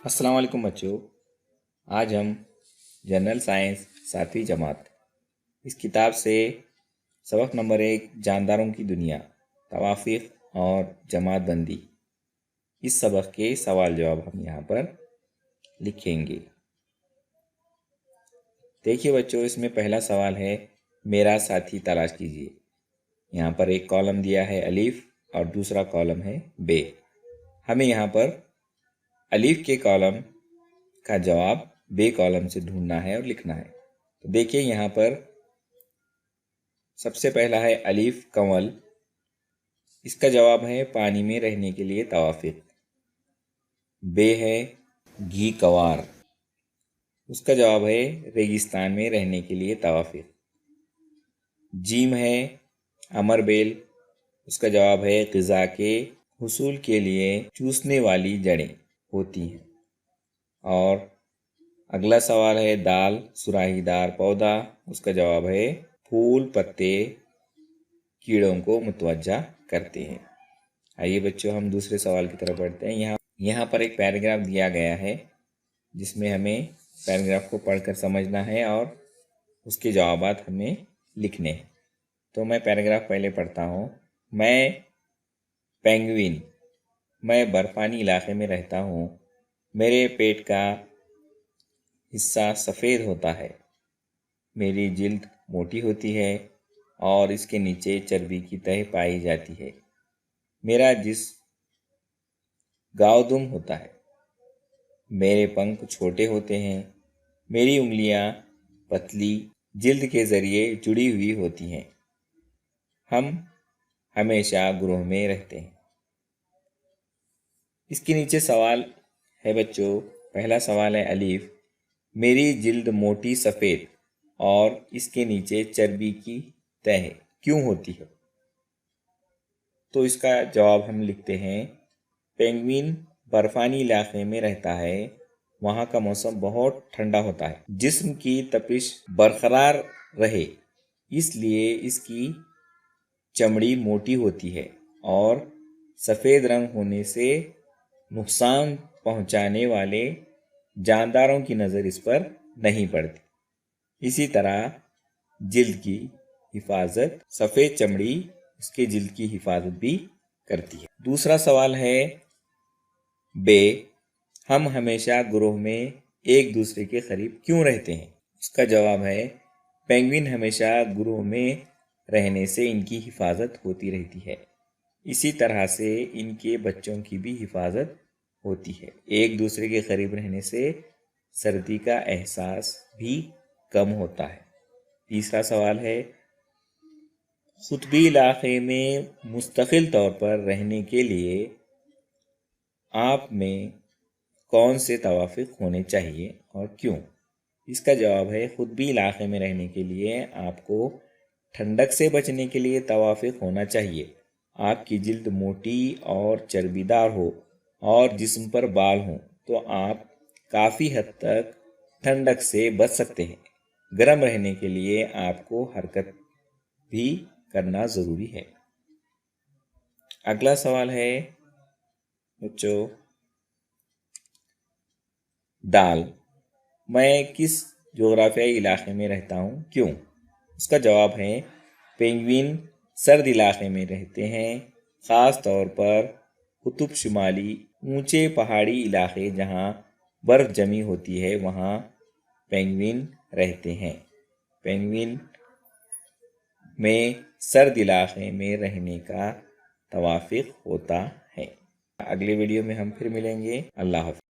अस्सलाम वालेकुम बच्चों। आज हम जनरल साइंस 7वीं जमात इस किताब से सबक नंबर 1 जानदारों की दुनिया, तवाफ़ीक़ और जमात बंदी, इस सबक के सवाल जवाब हम यहाँ पर लिखेंगे। देखिए बच्चों, इसमें पहला सवाल है मेरा साथी तलाश कीजिए। यहाँ पर एक कॉलम दिया है अलीफ और दूसरा कॉलम है बे। हमें यहाँ पर अलीफ के कॉलम का जवाब बे कॉलम से ढूंढना है और लिखना है। तो देखिए यहाँ पर सबसे पहला है अलीफ कंवल। इसका जवाब है पानी में रहने के लिए तवाफ़ीक़। बे है घी कवार, उसका जवाब है रेगिस्तान में रहने के लिए तवाफ़ीक़। जीम है अमर बेल, उसका जवाब है ग़िज़ा के हुसूल के लिए चूसने वाली जड़ें होती हैं। और अगला सवाल है दाल सुराहीदार पौधा, उसका जवाब है फूल पत्ते कीड़ों को मुतवज्जा करते हैं। आइए बच्चों, हम दूसरे सवाल की तरफ बढ़ते हैं। यहाँ पर एक पैराग्राफ दिया गया है जिसमें हमें पैराग्राफ को पढ़कर समझना है और उसके जवाबात हमें लिखने हैं। तो मैं पैराग्राफ पहले पढ़ता हूँ। मैं पेंगुइन, मैं बर्फ़ानी इलाके में रहता हूँ। मेरे पेट का हिस्सा सफ़ेद होता है। मेरी जिल्द मोटी होती है और इसके नीचे चर्बी की तह पाई जाती है। मेरा जिस्म गावदुम होता है। मेरे पंख छोटे होते हैं। मेरी उंगलियां पतली जिल्द के ज़रिए जुड़ी हुई होती हैं। हम हमेशा ग्रोह में रहते हैं। इसके नीचे सवाल है बच्चों। पहला सवाल है अलीफ, मेरी जिल्द मोटी सफ़ेद और इसके नीचे चर्बी की तह क्यों होती है? तो इसका जवाब हम लिखते हैं। पेंगुइन बर्फ़ानी इलाके में रहता है। वहाँ का मौसम बहुत ठंडा होता है। जिस्म की तपिश बरकरार रहे इसलिए इसकी चमड़ी मोटी होती है और सफ़ेद रंग होने से नुकसान पहुँचाने वाले जानदारों की नज़र इस पर नहीं पड़ती। इसी तरह जिल्द की हिफाजत सफ़ेद चमड़ी उसके जिल्द की हिफाजत भी करती है। दूसरा सवाल है बे, हम हमेशा ग्रोह में एक दूसरे के करीब क्यों रहते हैं? उसका जवाब है पेंगुइन हमेशा ग्रोह में रहने से इनकी हिफाजत होती रहती है। इसी तरह से इनके बच्चों की भी हिफाजत होती है। एक दूसरे के करीब रहने से सर्दी का एहसास भी कम होता है। तीसरा सवाल है क़ुत्बी इलाके में मुस्तकिल तौर पर रहने के लिए आप में कौन से तवाफ़ीक़ होने चाहिए और क्यों? इसका जवाब है क़ुत्बी इलाके में रहने के लिए आपको ठंडक से बचने के लिए तवाफ़ीक़ होना चाहिए। आपकी जिल्द मोटी और चर्बीदार हो और जिस्म पर बाल हों तो आप काफ़ी हद तक ठंडक से बच सकते हैं। गर्म रहने के लिए आपको हरकत भी करना ज़रूरी है। अगला सवाल है बच्चों दाल, मैं किस जोग्राफियाई इलाके में रहता हूँ, क्यों? उसका जवाब है पेंगुइन सर्द इलाके में रहते हैं, ख़ास तौर पर कुतुब शुमाली ऊंचे पहाड़ी इलाके जहाँ बर्फ़ जमी होती है वहाँ पेंगुइन रहते हैं। पेंगुइन में सर्द इलाके में रहने का तवाफ़ीक़ होता है। अगले वीडियो में हम फिर मिलेंगे। अल्लाह हाफ़िज़।